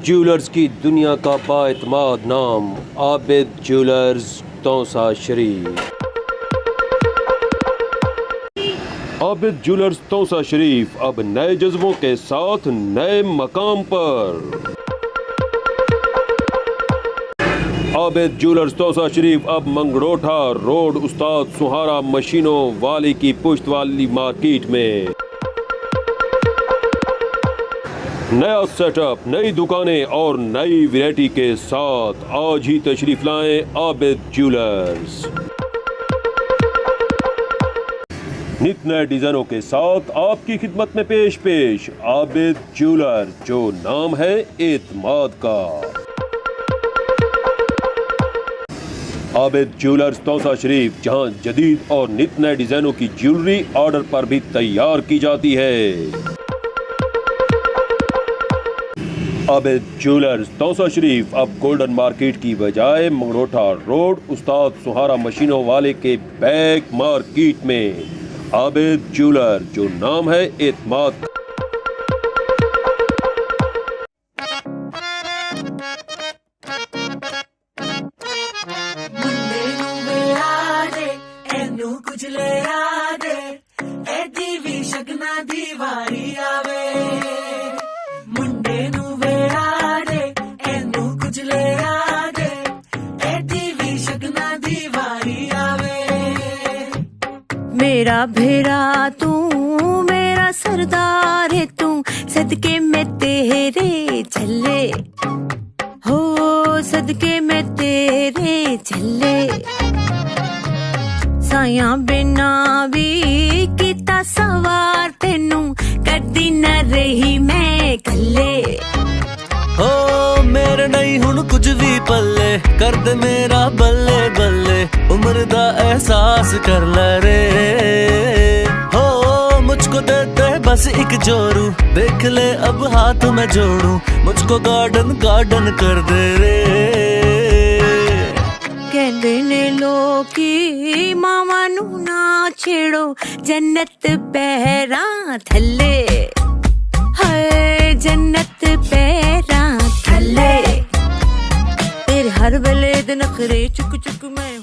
Jewellers की दुनिया का बाएतमाद नाम आबिद ज्वेलर्स तौसा शरीफ। आबिद ज्वेलर्स तौसा शरीफ अब नए जज्बों के साथ नए मकाम पर। आबिद ज्वेलर्स तौसा शरीफ अब मंगड़ोठा रोड उस्ताद सुहारा मशीनों वाली की पुश्त वाली मार्केट में। नया सेटअप, नई दुकानें और नई वैरायटी के साथ आज ही तशरीफ लाएं आबिद ज्वेलर्स। नित नए डिजाइनों के साथ आपकी खिदमत में पेश आबिद ज्वेलर, जो नाम है एतमाद का। आबिद ज्वेलर्स तौसा शरीफ, जहां जदीद और नित नए डिजाइनों की ज्वेलरी ऑर्डर पर भी तैयार की जाती है। आबिद ज्वेलर्स तौसा शरीफ अब गोल्डन मार्केट की बजाय मंगड़ोठा रोड उस्ताद सुहारा मशीनों वाले के बैक मार्केट में। आबिद ज्वेलर, जो नाम है एतमाद। कुछ ले आदे एदी भी शगना दीवारी आवे, मुंडे नू वेड़ा दे एनू कुछ ले आदे एदी भी शगना दीवारी आवे। मेरा भेड़ा तू मेरा सरदार है तू, सदके में तेरे चले हो, सदके में तेरे चले। साया बिना भी किता सवार तेनू कदी न रही मैं कले। हो मेरे नहीं हुन कुछ भी पल्ले, कर दे मेरा बल्ले बल्ले, उम्र दा एहसास कर ले रे। हो मुझको दे दे बस एक जोरू, देख ले अब हाथ में जोड़ू, मुझको गार्डन गार्डन कर दे रे। कहंदे ने लोकी मामा नू ना छेड़ो, जन्नत पैरां थल्ले, हाय जन्नत पैरां थल्ले। तेरे हर वेले दे नखरे चुक चुक मैं